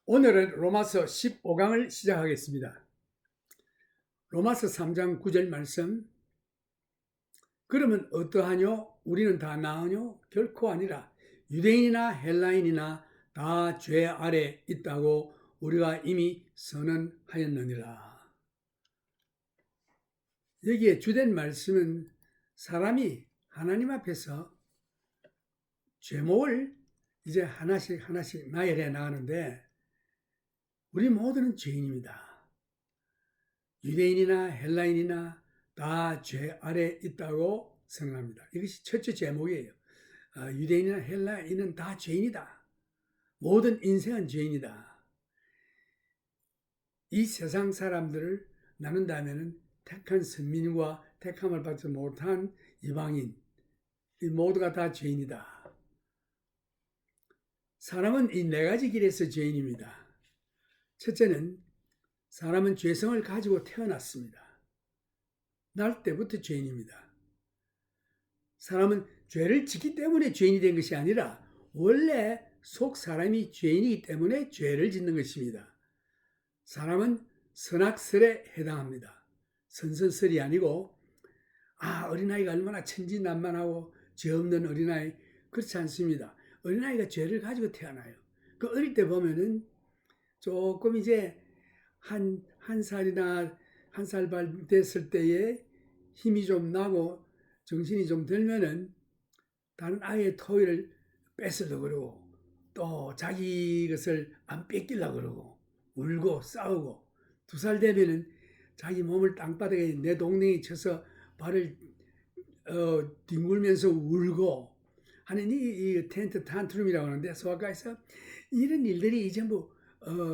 오늘은 로마서 15강을 시작하겠습니다. 로마서 3장 9절 말씀. 그러면 어떠하뇨? 우리는 다 나으뇨? 결코 아니라 유대인이나 헬라인이나 다 죄 아래 있다고 우리가 이미 선언하였느니라. 여기에 주된 말씀은 사람이 하나님 앞에서 죄목을 이제 하나씩 나열해 나가는데, 우리 모두는 죄인입니다. 유대인이나 헬라인이나 다 죄 아래 있다고 선언합니다. 이것이 첫째 제목이에요. 유대인이나 헬라인은 다 죄인이다. 모든 인생은 죄인이다. 이 세상 사람들을 나눈다면 택한 선민과 택함을 받지 못한 이방인, 이 모두가 다 죄인이다. 사람은 이 네 가지 길에서 죄인입니다. 첫째는 사람은 죄성을 가지고 태어났습니다. 날 때부터 죄인입니다. 사람은 죄를 짓기 때문에 죄인이 된 것이 아니라 원래 속 사람이 죄인이기 때문에 죄를 짓는 것입니다. 사람은 선악설에 해당합니다. 선선설이 아니고 어린아이가 얼마나 천진난만하고 죄 없는 어린아이, 그렇지 않습니다. 어린아이가 죄를 가지고 태어나요. 그 어릴 때 보면은 조금 이제 한 살이나 한 살 반 됐을 때에 힘이 좀 나고 정신이 좀 들면은 다른 아이의 토이를 뺏으려고 그러고, 또 자기 것을 안 뺏기려고 그러고, 울고 싸우고, 2살 되면은 자기 몸을 땅바닥에 내 동댕이 쳐서 발을 뒹굴면서 울고 하는 이 텐트 탄트룸이라고 하는데, 소아과에서 이런 일들이 전부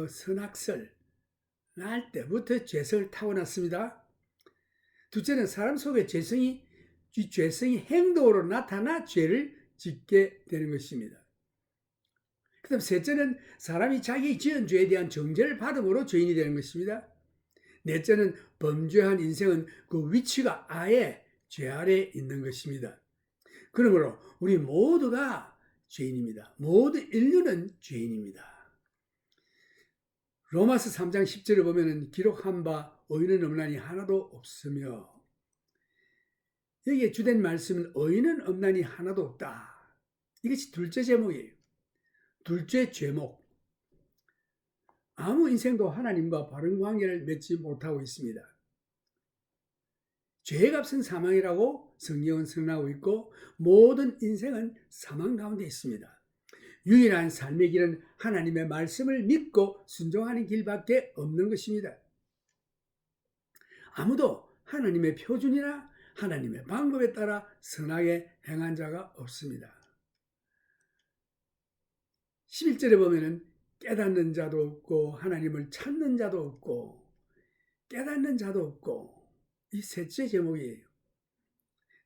선악설, 날 때부터 죄성을 타고났습니다. 둘째는 사람 속에 죄성이 행동으로 나타나 죄를 짓게 되는 것입니다. 그 다음 셋째는 사람이 자기 지은 죄에 대한 정죄를 받음으로 죄인이 되는 것입니다. 넷째는 범죄한 인생은 그 위치가 아예 죄 아래 있는 것입니다. 그러므로 우리 모두가 죄인입니다. 모든 인류는 죄인입니다. 로마서 3장 10절을 보면 기록한 바 의인은 없나니 하나도 없으며, 여기에 주된 말씀은 의인은 없나니 하나도 없다. 이것이 둘째 제목이에요. 둘째 제목. 아무 인생도 하나님과 바른 관계를 맺지 못하고 있습니다. 죄의 값은 사망이라고 성경은 선언하고 있고, 모든 인생은 사망 가운데 있습니다. 유일한 삶의 길은 하나님의 말씀을 믿고 순종하는 길밖에 없는 것입니다. 아무도 하나님의 표준이나 하나님의 방법에 따라 선하게 행한 자가 없습니다. 11절에 보면은 깨닫는 자도 없고 하나님을 찾는 자도 없고 깨닫는 자도 없고, 이 셋째 제목이에요.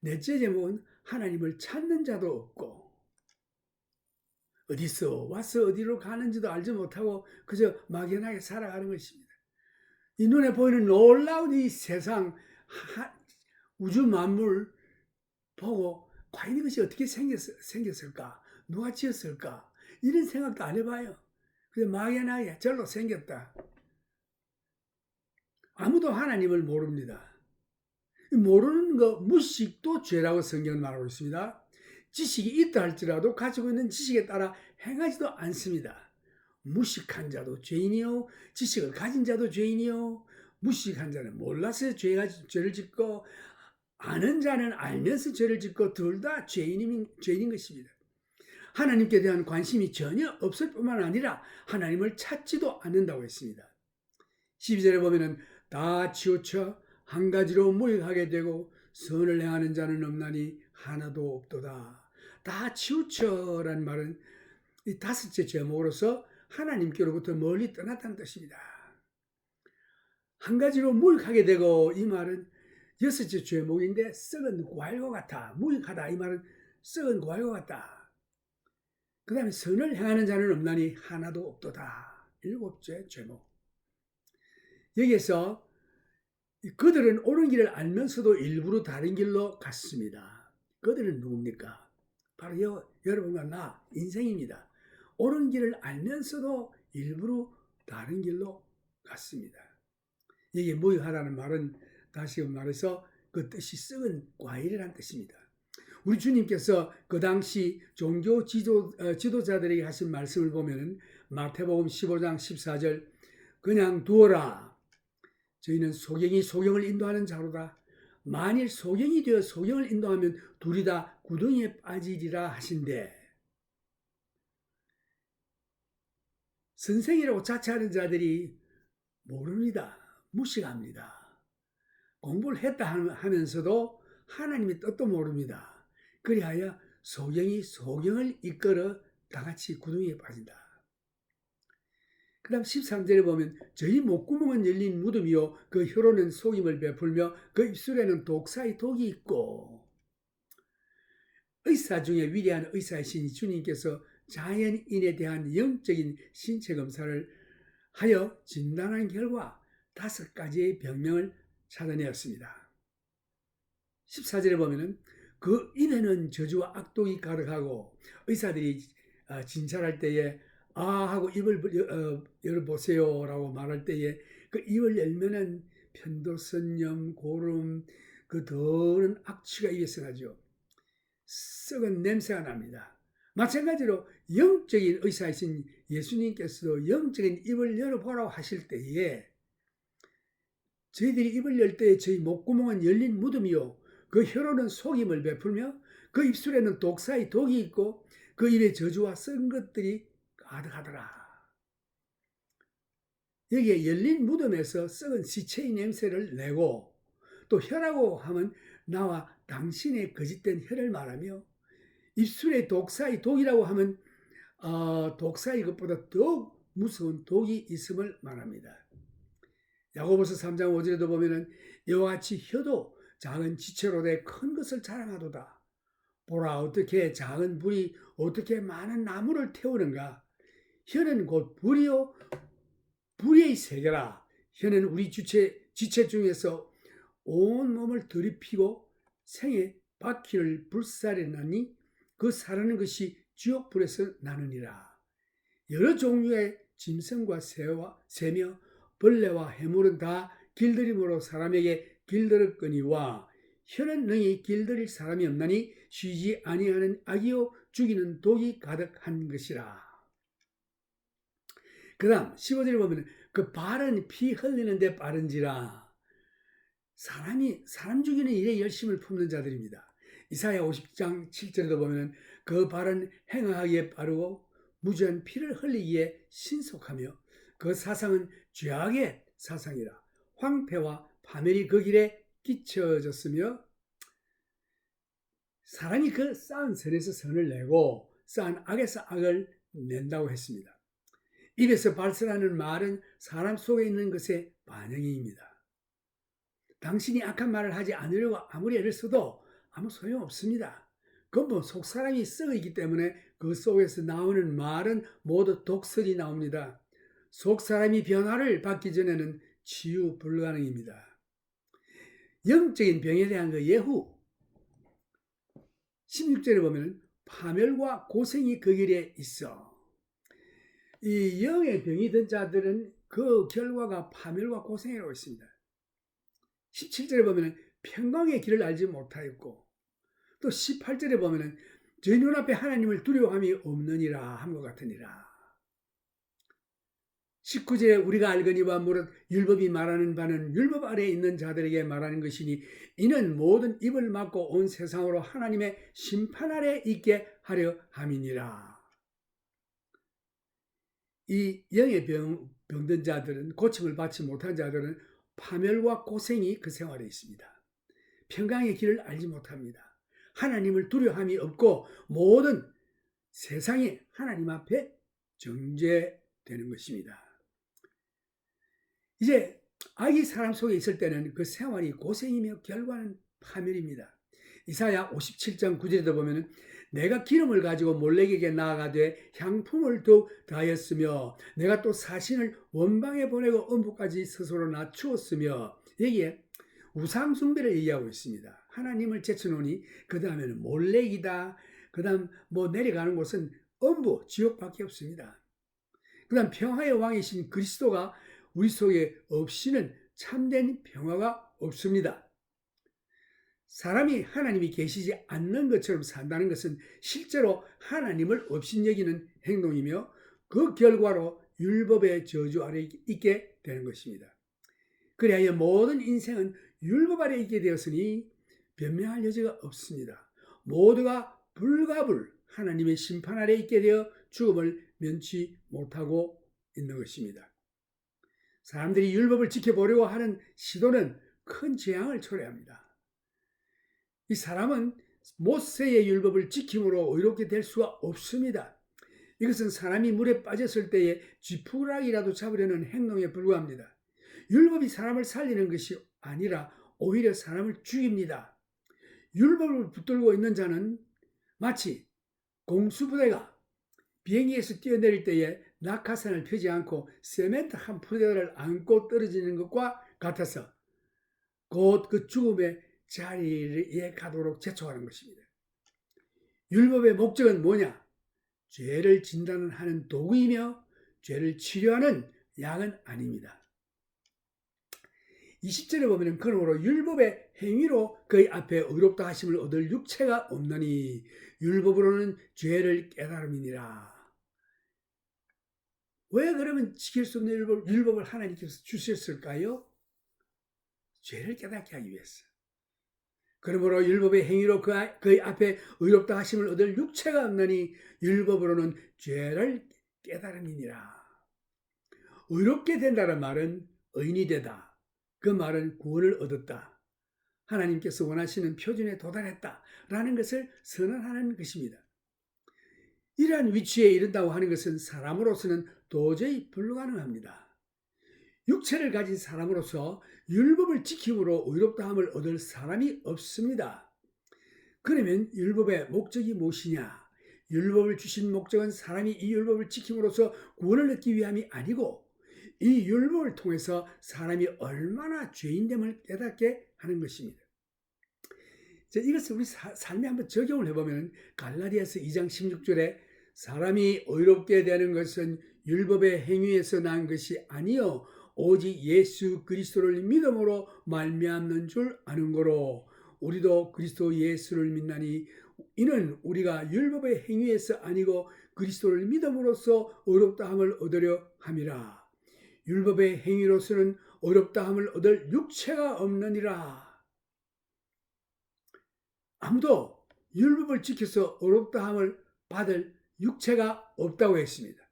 넷째 제목은 하나님을 찾는 자도 없고, 어디서 와서 어디로 가는지도 알지 못하고 그저 막연하게 살아가는 것입니다. 이 눈에 보이는 놀라운 이 세상, 우주 만물 보고 과연 이것이 어떻게 생겼을까? 누가 지었을까? 이런 생각도 안 해봐요. 그냥 막연하게 절로 생겼다. 아무도 하나님을 모릅니다. 모르는 거, 무식도 죄라고 성경은 말하고 있습니다. 지식이 있다 할지라도 가지고 있는 지식에 따라 행하지도 않습니다. 무식한 자도 죄인이요, 지식을 가진 자도 죄인이요. 무식한 자는 몰라서 죄를 짓고, 아는 자는 알면서 죄를 짓고, 둘 다 죄인인 것입니다. 하나님께 대한 관심이 전혀 없을 뿐만 아니라 하나님을 찾지도 않는다고 했습니다. 12절에 보면은 다 치우쳐 한 가지로 무익하게 되고 선을 행하는 자는 없나니 하나도 없도다. 다 치우쳐라는 말은 이 다섯째 제목으로서 하나님께로부터 멀리 떠났다는 뜻입니다. 한 가지로 무익하게 되고, 이 말은 여섯째 제목인데 썩은 과일과 같아. 무익하다, 이 말은 썩은 과일과 같다. 그 다음에 선을 행하는 자는 없나니 하나도 없도다. 일곱째 제목. 여기에서 그들은 옳은 길을 알면서도 일부러 다른 길로 갔습니다. 그들은 누굽니까? 바로 여러분과 나, 인생입니다. 옳은 길을 알면서도 일부러 다른 길로 갔습니다. 이게 모욕하라는 말은 다시 말해서 그 뜻이 썩은 과일이라는 뜻입니다. 우리 주님께서 그 당시 종교 지도자들에게 하신 말씀을 보면 마태복음 15장 14절 그냥 두어라. 저희는 소경이 소경을 인도하는 자로다. 만일 소경이 되어 소경을 인도하면 둘이 다 구덩이에 빠지리라 하신대. 선생이라고 자처하는 자들이 모릅니다. 무식합니다. 공부를 했다 하면서도 하나님의 뜻도 모릅니다. 그리하여 소경이 소경을 이끌어 다같이 구덩이에 빠진다. 그 다음 13절에 보면 저희 목구멍은 열린 무덤이요 그 혀로는 속임을 베풀며 그 입술에는 독사의 독이 있고. 의사 중에 위대한 의사이신 주님께서 자연인에 대한 영적인 신체 검사를 하여 진단한 결과 5가지의 병명을 찾아내었습니다. 14절에 보면은 그 입에는 저주와 악독이 가득하고 의사들이 진찰할 때에 하고 입을 열어보세요 라고 말할 때에 그 입을 열면은 편도선염, 고름, 그 더러운 악취가 입에서 나죠. 썩은 냄새가 납니다. 마찬가지로 영적인 의사이신 예수님께서도 영적인 입을 열어보라고 하실 때에 저희들이 입을 열 때에 저희 목구멍은 열린 무덤이요 그 혀로는 속임을 베풀며 그 입술에는 독사의 독이 있고 그 입에 저주와 썩은 것들이 가득하더라. 여기에 열린 무덤에서 썩은 시체의 냄새를 내고 또 혀라고 하면 나와 당신의 거짓된 혀를 말하며 입술에 독사의 독이라고 하면 독사의 것보다 더욱 무서운 독이 있음을 말합니다. 야고보서 3장 5절에도 보면은 이와 같이 혀도 작은 지체로 돼 큰 것을 자랑하도다. 보라 어떻게 작은 불이 어떻게 많은 나무를 태우는가. 혀는 곧 불이요 불의 세계라. 혀는 우리 지체 중에서 온 몸을 들이피고 생에 바퀴를 불살이나니 그 사라는 것이 지옥불에서 나느니라. 여러 종류의 짐승과 새며 벌레와 해물은 다 길들임으로 사람에게 길들었거니와 혀는 능히 길들일 사람이 없나니 쉬지 아니하는 악이요 죽이는 독이 가득한 것이라. 그 다음 15절에 보면 그 발은 피 흘리는데 빠른지라. 사람 죽이는 일에 열심을 품는 자들입니다. 이사야 50장 7절에도 보면 그 발은 행하기에 빠르고 무지한 피를 흘리기에 신속하며 그 사상은 죄악의 사상이라. 황폐와 파멸이 그 길에 끼쳐졌으며 사람이 그 쌓은 선에서 선을 내고 쌓은 악에서 악을 낸다고 했습니다. 입에서 발설하는 말은 사람 속에 있는 것의 반영입니다. 당신이 악한 말을 하지 않으려고 아무리 애를 써도 아무 소용없습니다. 그건 속 사람이 썩어 있기 때문에 그 속에서 나오는 말은 모두 독설이 나옵니다. 속 사람이 변화를 받기 전에는 치유 불가능입니다. 영적인 병에 대한 그 예후 16절에 보면 파멸과 고생이 그 길에 있어. 이 영의 병이 든 자들은 그 결과가 파멸과 고생이라고 있습니다. 17절에 보면 평강의 길을 알지 못하였고 또 18절에 보면 제 눈앞에 하나님을 두려워함이 없느니라 한 것 같으니라. 19절에 우리가 알거니와 무릇 율법이 말하는 바는 율법 아래에 있는 자들에게 말하는 것이니 이는 모든 입을 막고 온 세상으로 하나님의 심판 아래 있게 하려 함이니라. 이 영의 병든 자들은 고침을 받지 못한 자들은 파멸과 고생이 그 생활에 있습니다. 평강의 길을 알지 못합니다. 하나님을 두려움이 없고 모든 세상이 하나님 앞에 정죄되는 것입니다. 이제 악이 사람 속에 있을 때는 그 생활이 고생이며 결과는 파멸입니다. 이사야 57장 9절에도 보면 내가 기름을 가지고 몰렉에게 나아가되 향품을 더욱 더하였으며 내가 또 사신을 원방에 보내고 음부까지 스스로 낮추었으며 여기에 우상 숭배를 얘기하고 있습니다. 하나님을 제쳐놓으니 그 다음에는 몰렉이다. 그 다음 내려가는 곳은 음부 지옥밖에 없습니다. 그다음 평화의 왕이신 그리스도가 우리 속에 없이는 참된 평화가 없습니다. 사람이 하나님이 계시지 않는 것처럼 산다는 것은 실제로 하나님을 업신여기는 행동이며 그 결과로 율법의 저주 아래 있게 되는 것입니다. 그래야 모든 인생은 율법 아래 있게 되었으니 변명할 여지가 없습니다. 모두가 불가불 하나님의 심판 아래 있게 되어 죽음을 면치 못하고 있는 것입니다. 사람들이 율법을 지켜보려고 하는 시도는 큰 재앙을 초래합니다. 이 사람은 모세의 율법을 지킴으로 의롭게 될 수가 없습니다. 이것은 사람이 물에 빠졌을 때에 쥐푸라기라도 잡으려는 행동에 불과합니다. 율법이 사람을 살리는 것이 아니라 오히려 사람을 죽입니다. 율법을 붙들고 있는 자는 마치 공수부대가 비행기에서 뛰어내릴 때에 낙하산을 펴지 않고 세멘트 한 푸대를 안고 떨어지는 것과 같아서 곧 그 죽음의 자리에 가도록 재촉하는 것입니다. 율법의 목적은 뭐냐? 죄를 진단하는 도구이며 죄를 치료하는 약은 아닙니다. 20절에 보면 그러므로 율법의 행위로 그의 앞에 의롭다 하심을 얻을 육체가 없나니 율법으로는 죄를 깨달음이니라. 왜 그러면 지킬 수 없는 율법을 하나님께서 주셨을까요? 죄를 깨닫게 하기 위해서. 그러므로 율법의 행위로 그의 앞에 의롭다 하심을 얻을 육체가 없나니 율법으로는 죄를 깨달음이니라. 의롭게 된다는 말은 의인이 되다. 그 말은 구원을 얻었다. 하나님께서 원하시는 표준에 도달했다라는 것을 선언하는 것입니다. 이러한 위치에 이른다고 하는 것은 사람으로서는 도저히 불가능합니다. 육체를 가진 사람으로서 율법을 지킴으로 의롭다함을 얻을 사람이 없습니다. 그러면 율법의 목적이 무엇이냐? 율법을 주신 목적은 사람이 이 율법을 지킴으로써 구원을 얻기 위함이 아니고 이 율법을 통해서 사람이 얼마나 죄인됨을 깨닫게 하는 것입니다. 이것을 우리 삶에 한번 적용을 해보면 갈라디아서 2장 16절에 사람이 의롭게 되는 것은 율법의 행위에서 난 것이 아니요 오직 예수 그리스도를 믿음으로 말미암는 줄 아는 거로 우리도 그리스도 예수를 믿나니 이는 우리가 율법의 행위에서 아니고 그리스도를 믿음으로써 의롭다함을 얻으려 함이라. 율법의 행위로서는 의롭다함을 얻을 육체가 없느니라. 아무도 율법을 지켜서 의롭다함을 받을 육체가 없다고 했습니다.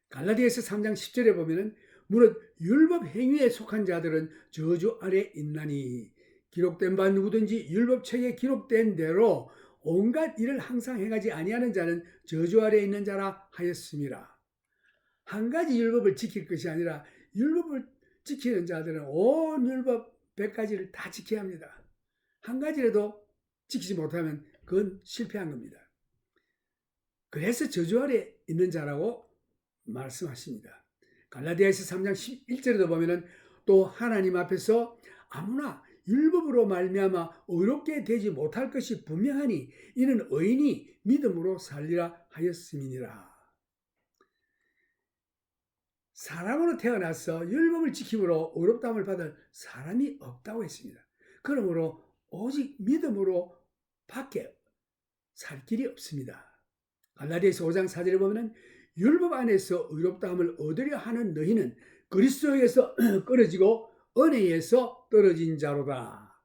갈라디아서 3장 10절에 보면은 무릇 율법 행위에 속한 자들은 저주 아래 있나니 기록된 바 누구든지 율법책에 기록된 대로 온갖 일을 항상 행하지 아니하는 자는 저주 아래 있는 자라 하였습니다. 한 가지 율법을 지킬 것이 아니라 율법을 지키는 자들은 온 율법 100가지를 다 지켜야 합니다. 한 가지라도 지키지 못하면 그건 실패한 겁니다. 그래서 저주 아래 있는 자라고 말씀하십니다. 갈라디아서 3장 11절에도 보면은 또 하나님 앞에서 아무나 율법으로 말미암아 의롭게 되지 못할 것이 분명하니 이는 의인이 믿음으로 살리라 하였음이니라. 사람으로 태어나서 율법을 지킴으로 의롭다함을 받을 사람이 없다고 했습니다. 그러므로 오직 믿음으로 밖에 살 길이 없습니다. 갈라디아서 5장 4절에 보면 율법 안에서 의롭다함을 얻으려 하는 너희는 그리스도에서 끊어지고 은혜에서 떨어진 자로다.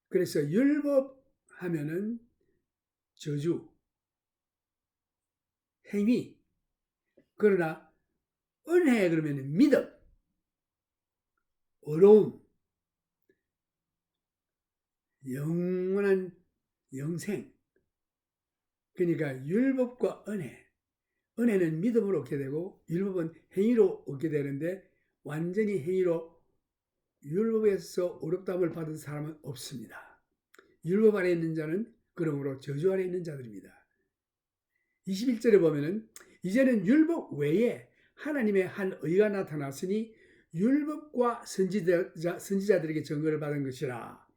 그래서 율법 하면은 저주, 행위, 그러나 은혜 그러면 믿음, 의로움, 영원한 영생. 그러니까 율법과 은혜는 믿음으로 얻게 되고 율법은 행위로 얻게 되는데 완전히 행위로 율법에서 의롭다함을 받은 사람은 없습니다. 율법 아래 있는 자는 그러므로 저주 아래 있는 자들입니다. 21절에 보면은 이제는 율법 외에 하나님의 한 의가 나타났으니 율법과 선지자들에게 증거를 받은 것이라.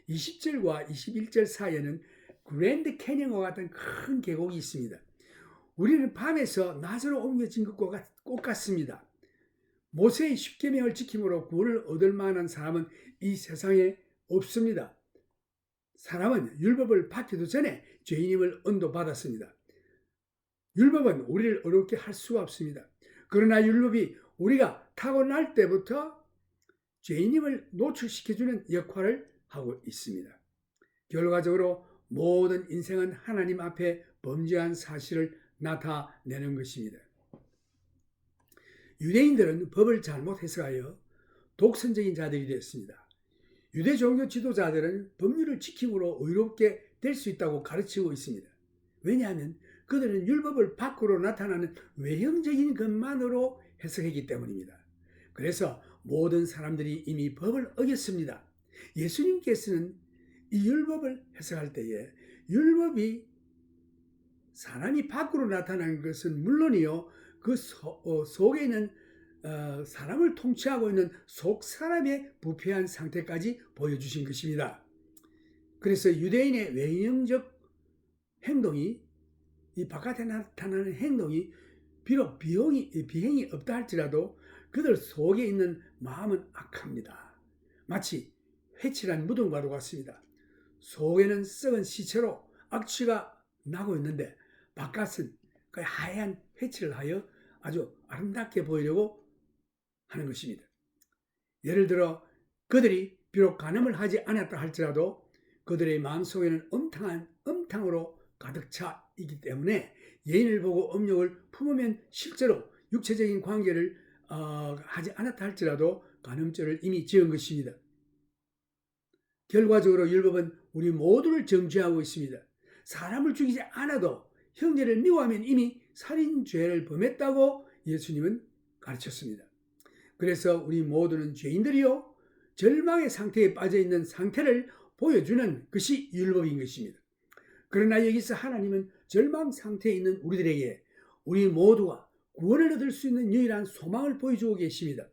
20절과 21절 사이에는 그랜드 캐니언과 같은 큰 계곡이 있습니다. 우리는 밤에서 낮으로 옮겨진 것과 똑같습니다. 모세의 십계명을 지킴으로 구원을 얻을 만한 사람은 이 세상에 없습니다. 사람은 율법을 받기도 전에 죄인임을 언도받았습니다. 율법은 우리를 어렵게 할 수가 없습니다. 그러나 율법이 우리가 타고날 때부터 죄인임을 노출시켜주는 역할을 하고 있습니다. 결과적으로 모든 인생은 하나님 앞에 범죄한 사실을 나타내는 것입니다. 유대인들은 법을 잘못 해석하여 독선적인 자들이 되었습니다. 유대 종교 지도자들은 법률을 지킴으로 의롭게 될 수 있다고 가르치고 있습니다. 왜냐하면 그들은 율법을 밖으로 나타나는 외형적인 것만으로 해석했기 때문입니다. 그래서 모든 사람들이 이미 법을 어겼습니다. 예수님께서는 이 율법을 해석할 때에 율법이 사람이 밖으로 나타나는 것은 물론이요, 그 속에 있는 사람을 통치하고 있는 속 사람의 부패한 상태까지 보여주신 것입니다. 그래서 유대인의 외형적 행동이, 이 바깥에 나타나는 행동이 비록 비행이 없다 할지라도 그들 속에 있는 마음은 악합니다. 마치 회칠한 무덤과도 같습니다. 속에는 썩은 시체로 악취가 나고 있는데 바깥은 그 하얀 회칠을 하여 아주 아름답게 보이려고 하는 것입니다. 예를 들어 그들이 비록 간음을 하지 않았다 할지라도 그들의 마음속에는 엄탕으로 가득 차 있기 때문에 예인을 보고 음욕을 품으면 실제로 육체적인 관계를 하지 않았다 할지라도 간음죄를 이미 지은 것입니다. 결과적으로 율법은 우리 모두를 정죄하고 있습니다. 사람을 죽이지 않아도 형제를 미워하면 이미 살인죄를 범했다고 예수님은 가르쳤습니다. 그래서 우리 모두는 죄인들이요, 절망의 상태에 빠져 있는 상태를 보여주는 것이 율법인 것입니다. 그러나 여기서 하나님은 절망 상태에 있는 우리들에게 우리 모두가 구원을 얻을 수 있는 유일한 소망을 보여주고 계십니다.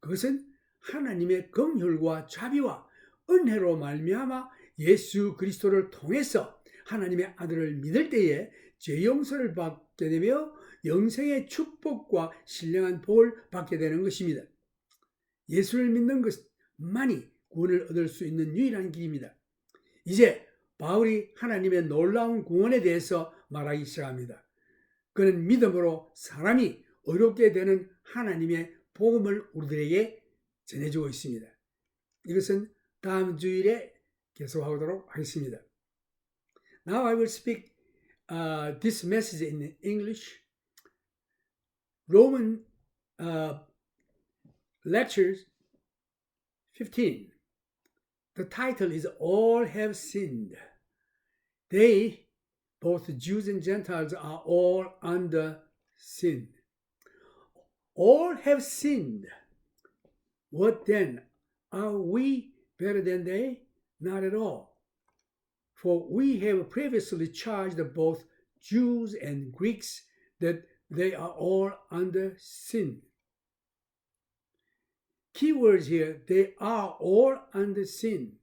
그것은 하나님의 긍휼과 자비와 은혜로 말미암아 예수 그리스도를 통해서 하나님의 아들을 믿을 때에 죄 용서를 받게 되며 영생의 축복과 신령한 복을 받게 되는 것입니다. 예수를 믿는 것만이 구원을 얻을 수 있는 유일한 길입니다. 이제 바울이 하나님의 놀라운 구원에 대해서 말하기 시작합니다. 그는 믿음으로 사람이 의롭게 되는 하나님의 복음을 우리들에게 전해주고 있습니다. 이것은 다음 주일에 계속하도록 하겠습니다. Now I will speak this message in English. Roman Lectures 15. The title is All Have Sinned. They, both Jews and Gentiles, are all under sin. All have sinned. What then? Are we better than they? Not at all. For we have previously charged both Jews and Greeks that they are all under sin. Key words here, they are all under sin.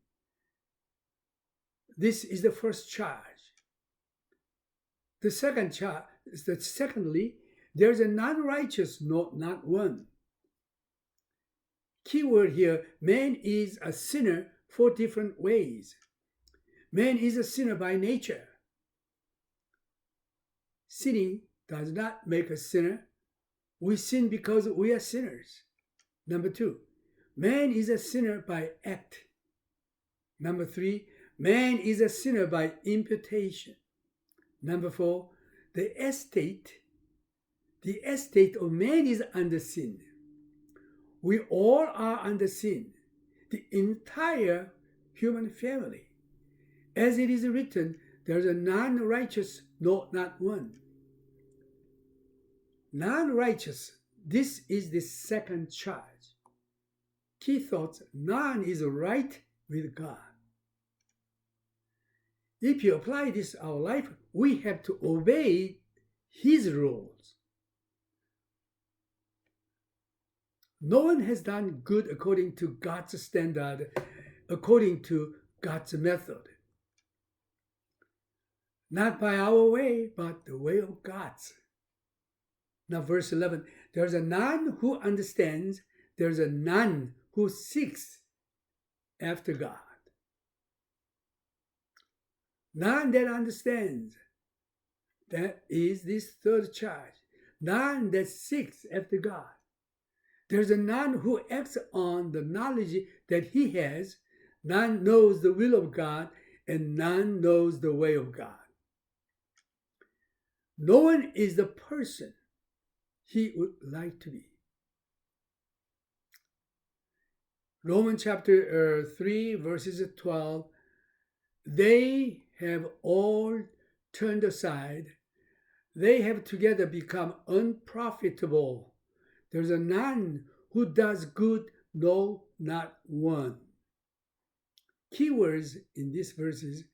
This is the first charge. The second charge is that secondly, there is a non-righteous, no, not one. Key word here, man is a sinner for different ways. Man is a sinner by nature. Sinning does not make us sinner. We sin because we are sinners. Number 2, man is a sinner by act. Number 3, man is a sinner by imputation. Number 4, the estate of man is under sin. We all are under sin, the entire human family. As it is written, there is a non-righteous, no, not one. Non-righteous, this is the second charge. Key thoughts, none is right with God. If you apply this to our life, we have to obey His rules. No one has done good according to God's standard, according to God's method. Not by our way, but the way of God's. Now, verse 11, there's a none who understands, there's a none who seeks after God. None that understands. That is this third charge. None that seeks after God. There's a none who acts on the knowledge that he has. None knows the will of God, and none knows the way of God. No one is the person he would like to be. Romans chapter 3, verses 12. They have all turned aside. They have together become unprofitable. There's a none who does good, no, not one. Keywords in these verses,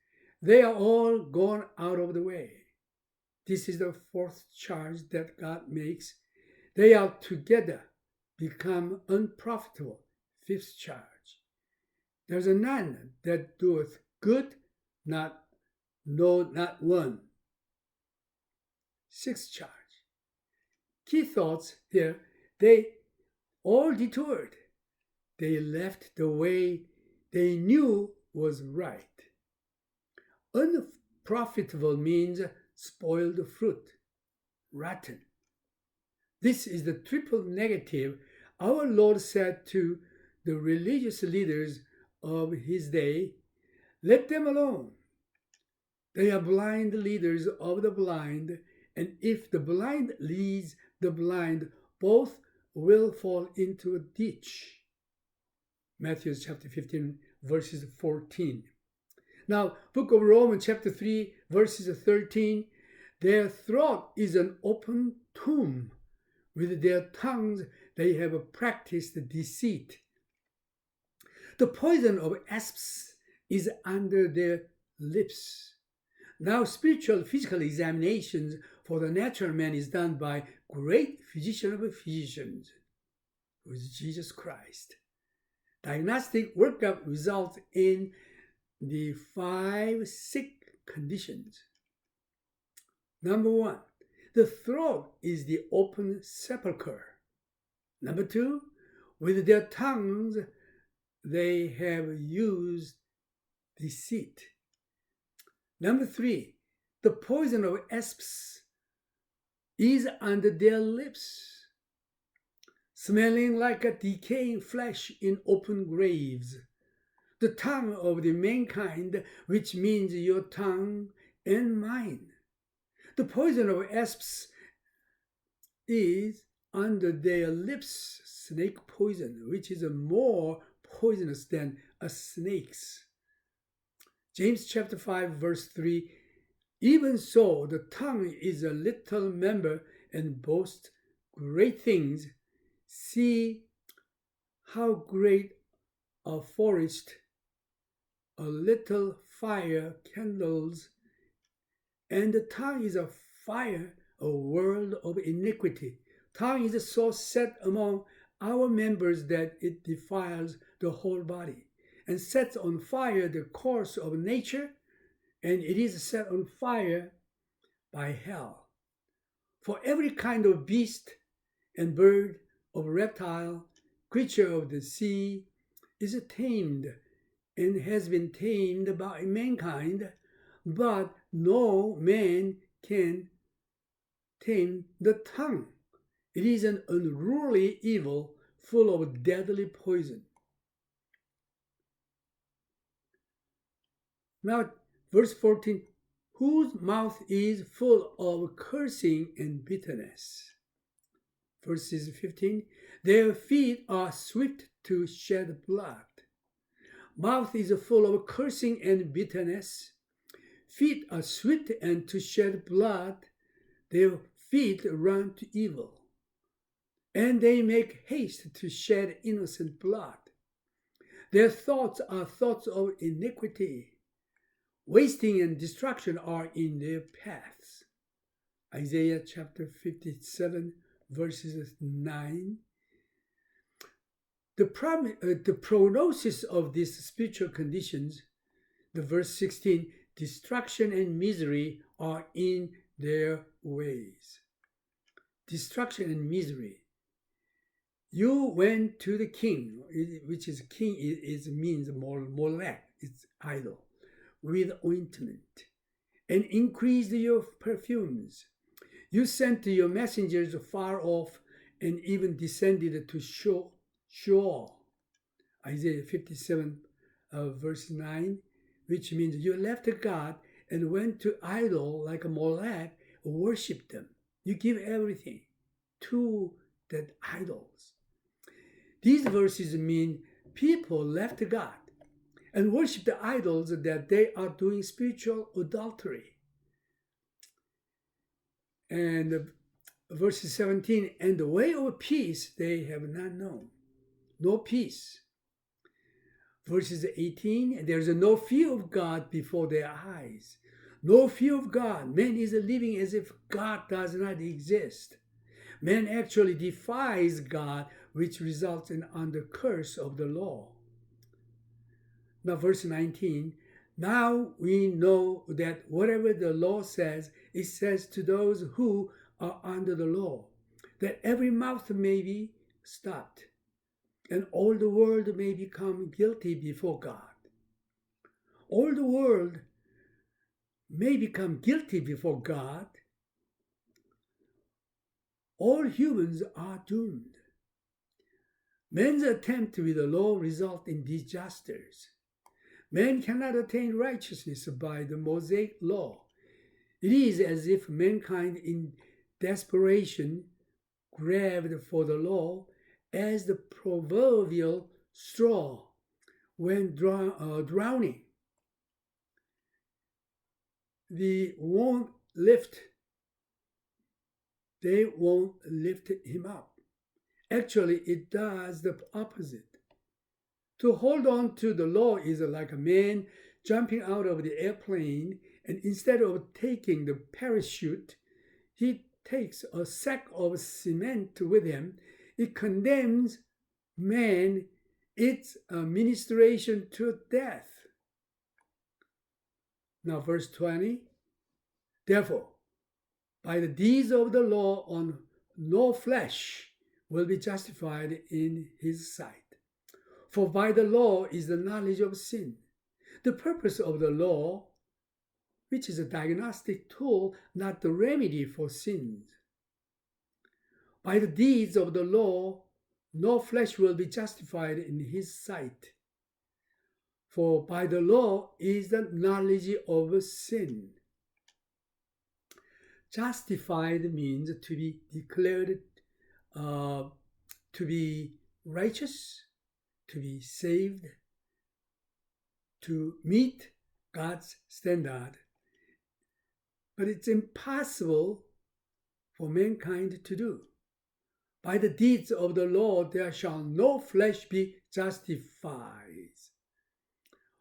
they are all gone out of the way. This is the fourth charge that God makes. They are together become unprofitable. Fifth charge. There's a none that doeth good, not one. Sixth charge. Key thoughts here. They all detoured. They left the way they knew was right. Unprofitable means spoiled fruit, rotten. This is the triple negative our Lord said to the religious leaders of his day. Let them alone. They are blind leaders of the blind, and if the blind leads the blind, both will fall into a ditch. Matthew chapter 15, verses 14. Now, book of Romans chapter 3, verses 13. Their throat is an open tomb. With their tongues they have practiced deceit. The poison of asps is under their lips. Now, spiritual physical examinations for the natural man is done by great physician of physicians, who is Jesus Christ. Diagnostic workup results in the 5 sick conditions. Number 1, the throat is the open sepulchre. Number 2, with their tongues they have used deceit. Number 3, the poison of asps is under their lips, smelling like a decaying flesh in open graves. The tongue of the mankind, which means your tongue and mine. The poison of asps is under their lips, snake poison, which is more poisonous than a snake's. James chapter 5, verse 3, even so the tongue is a little member and boasts great things. See how great a forest a little fire kindles, and the tongue is a fire, a world of iniquity. Tongue is so set among our members that it defiles the whole body, and sets on fire the course of nature, and it is set on fire by hell. For every kind of beast and bird, of reptile, creature of the sea, is tamed and has been tamed by mankind, but no man can tame the tongue. It is an unruly evil full of deadly poison. Now, verse 14, whose mouth is full of cursing and bitterness. Verses 15, their feet are swift to shed blood. Mouth is full of cursing and bitterness. Feet are swift and to shed blood. Their feet run to evil, and they make haste to shed innocent blood. Their thoughts are thoughts of iniquity. Wasting and destruction are in their paths. Isaiah chapter 57, verses 9. The prognosis of these spiritual conditions, the verse 16, destruction and misery are in their ways. destruction and misery. You went to the king, which is king means Molech, it's idol, with ointment, and increased your perfumes. You sent your messengers far off and even descended to Sheol. Isaiah 57 verse 9, which means you left God and went to idol like a Molech, worship them. You give everything to that idols. These verses mean people left God and worship the idols that they are doing spiritual adultery. And verse 17, and the way of peace they have not known. No peace. Verses 18, there is no fear of God before their eyes. No fear of God. Man is living as if God does not exist. Man actually defies God, which results in the curse of the law. Now, verse 19, now we know that whatever the law says, it says to those who are under the law, that every mouth may be stopped, and all the world may become guilty before God. All the world may become guilty before God. All humans are doomed. Man's attempt with the law result in disasters. Man cannot attain righteousness by the Mosaic law. It is as if mankind in desperation grabbed for the law as the proverbial straw when drowning. They won't lift him up. Actually, it does the opposite. To hold on to the law is like a man jumping out of the airplane, and instead of taking the parachute, he takes a sack of cement with him. It condemns man, its ministration to death. Now, verse 20, therefore, by the deeds of the law on no flesh will be justified in his sight. For by the law is the knowledge of sin. The purpose of the law, which is a diagnostic tool, not the remedy for sins. By the deeds of the law, no flesh will be justified in his sight. For by the law is the knowledge of sin. Justified means to be declared to be righteous, to be saved, to meet God's standard. But it's impossible for mankind to do. By the deeds of the law, there shall no flesh be justified.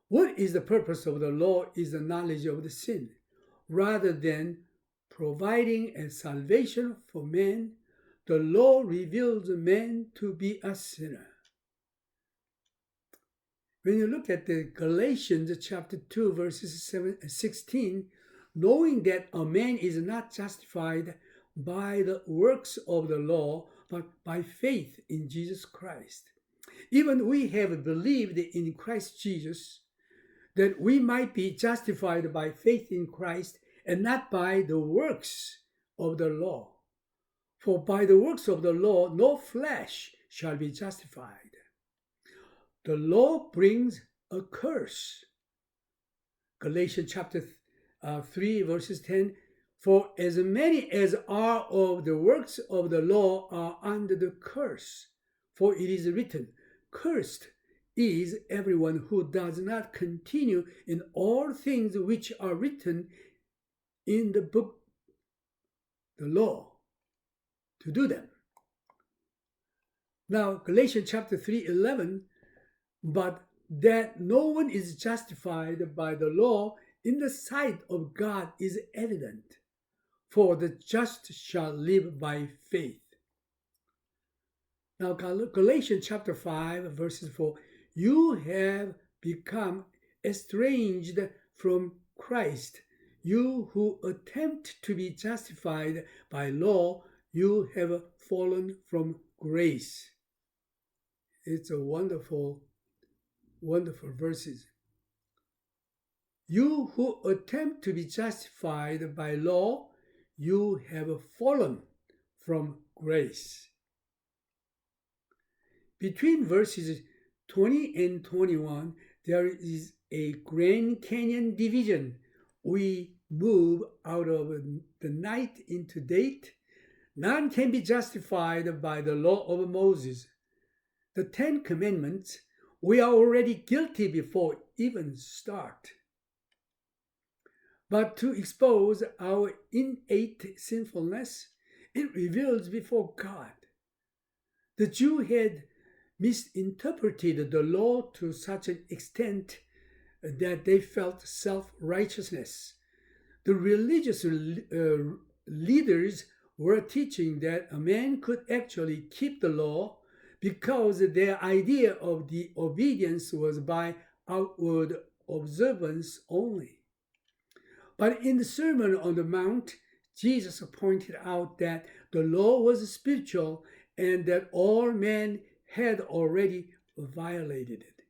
What is the purpose of the law is the knowledge of the sin, rather than providing a salvation for man. The law reveals man to be a sinner. When you look at the Galatians chapter 2, verses 16, knowing that a man is not justified by the works of the law, but by faith in Jesus Christ. Even we have believed in Christ Jesus, that we might be justified by faith in Christ and not by the works of the law. For by the works of the law, no flesh shall be justified. The law brings a curse. Galatians chapter 3, verses 10, for as many as are of the works of the law are under the curse. For it is written, cursed is everyone who does not continue in all things which are written in the book, the law, to do them. Now, Galatians chapter 3:11, but that no one is justified by the law in the sight of God is evident, for the just shall live by faith. Now, Galatians chapter 5, verses 4, you have become estranged from Christ, you who attempt to be justified by law you have fallen from grace. It's a wonderful, wonderful verses. You who attempt to be justified by law, you have fallen from grace. Between verses 20 and 21, there is a Grand Canyon division. We move out of the night into day. None can be justified by the law of Moses. The Ten Commandments, we are already guilty before even start. But to expose our innate sinfulness, it reveals before God. The Jew had misinterpreted the law to such an extent that they felt self-righteousness. The religious leaders were teaching that a man could actually keep the law because their idea of the obedience was by outward observance only. But in the Sermon on the Mount, Jesus pointed out that the law was spiritual and that all men had already violated it.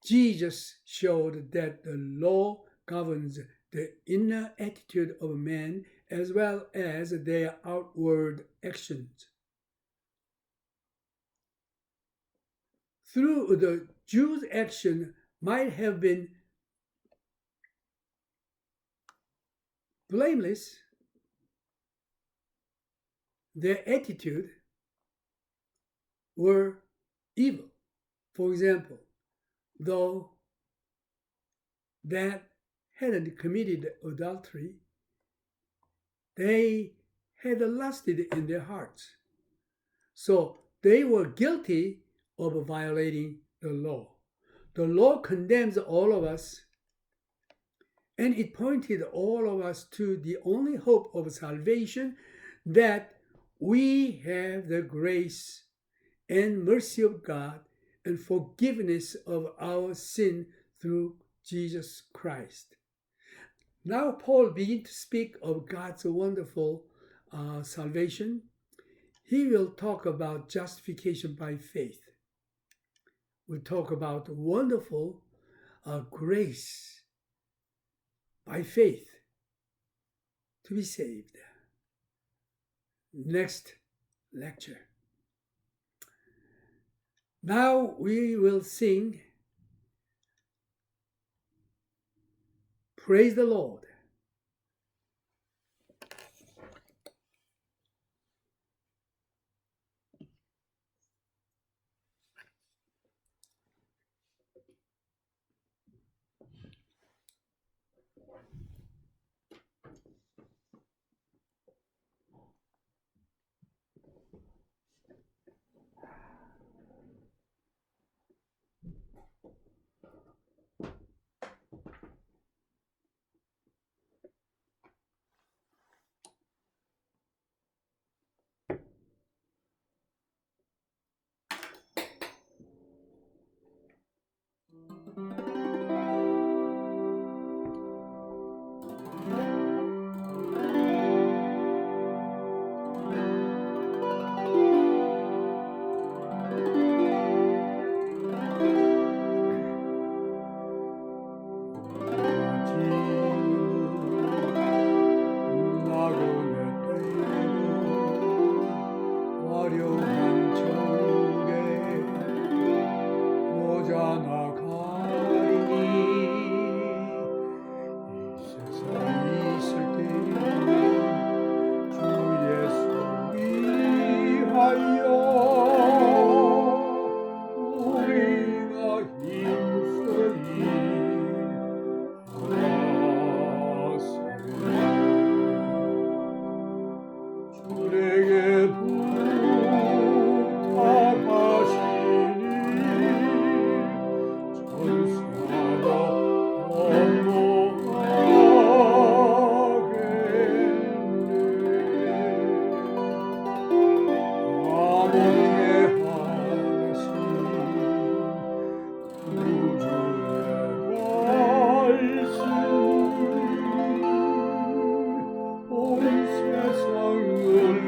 Jesus showed that the law governs the inner attitude of man as well as their outward actions. Through the Jews' action might have been blameless, their attitude were evil. For example, though that hadn't committed adultery, they had lusted in their hearts. So they were guilty of violating the law. The law condemns all of us, and it pointed all of us to the only hope of salvation, that we have the grace and mercy of God and forgiveness of our sin through Jesus Christ. Now Paul begins to speak of God's wonderful salvation. He will talk about justification by faith. We'll talk about wonderful grace by faith to be saved. Next lecture. Now we will sing Praise the Lord. 온 세상을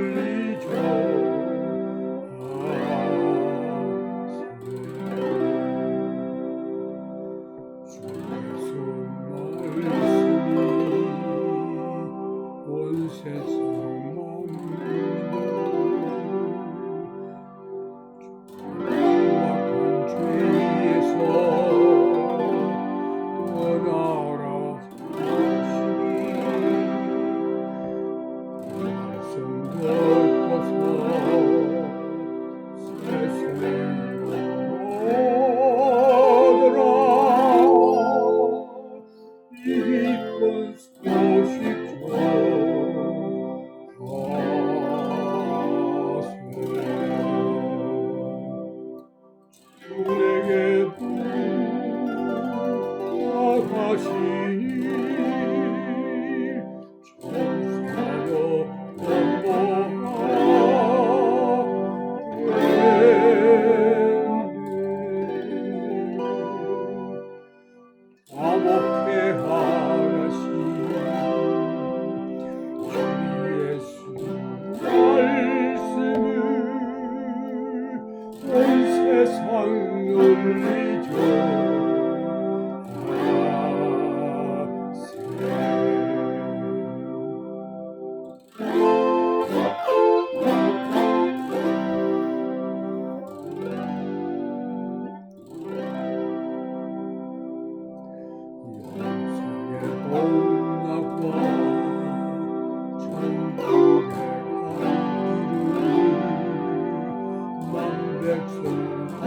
백성들로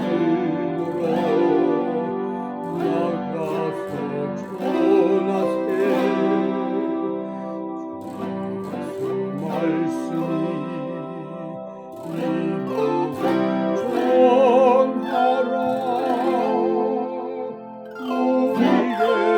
나가서 전하세 주 말씀이 이곳을 전하라 우리의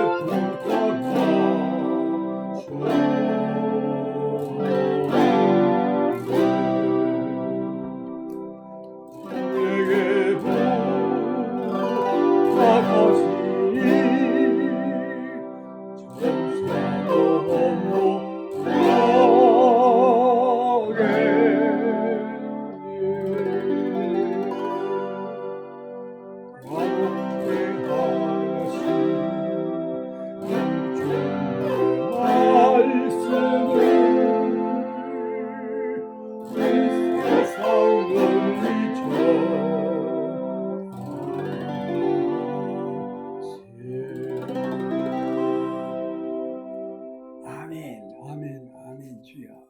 아멘 주여.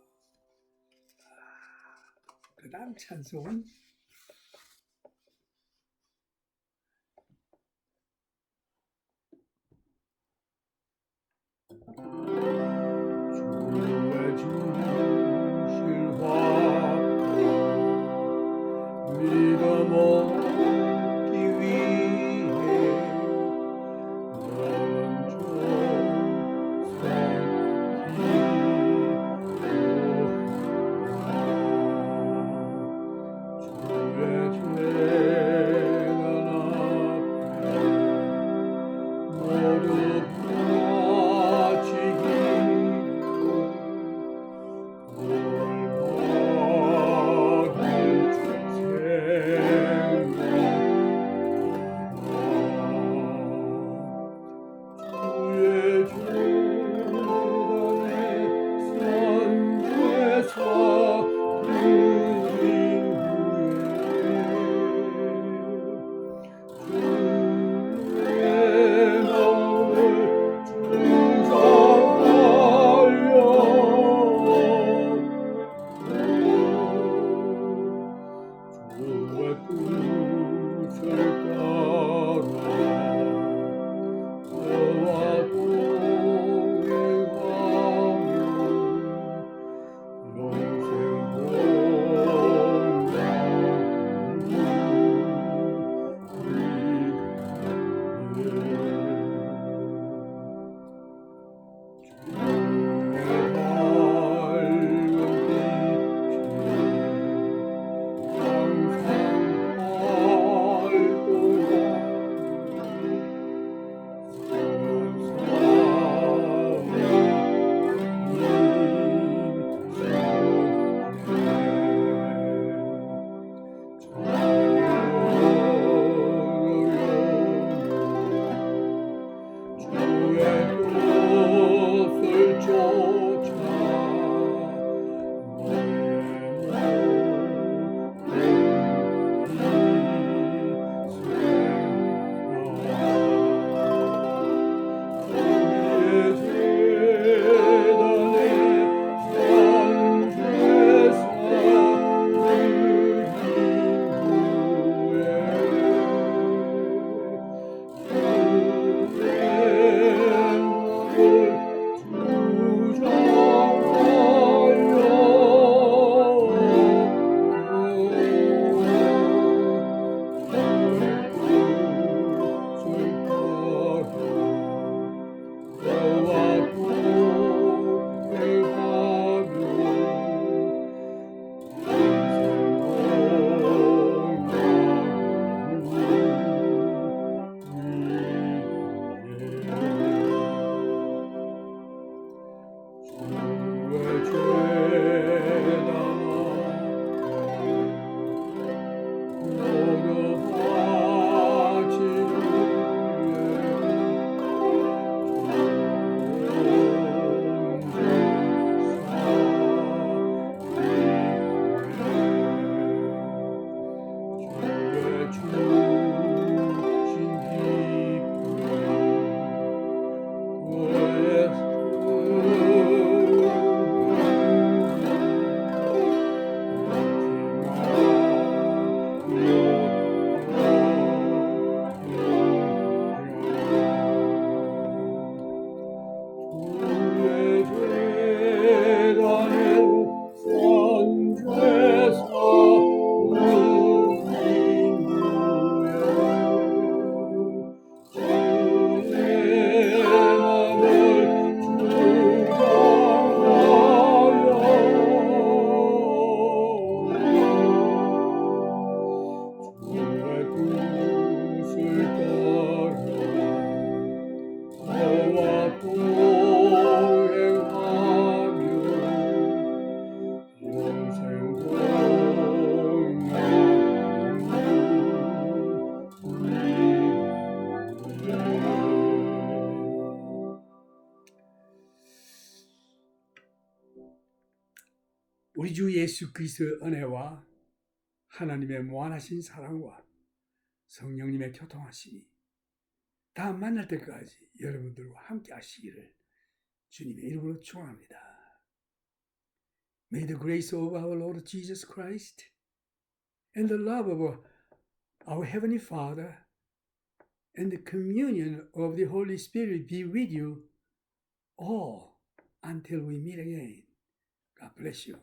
그 다음 찬송은 주의 주실 화평 믿음 얻기 위해 너는 우리 주 예수 그리스도의 은혜와 하나님의 무한하신 사랑과 성령님의 교통하심이 다음 만날 때까지 여러분들과 함께 하시기를 주님의 이름으로 축원합니다. May the grace of our Lord Jesus Christ and the love of our Heavenly Father and the communion of the Holy Spirit be with you all until we meet again. God bless you.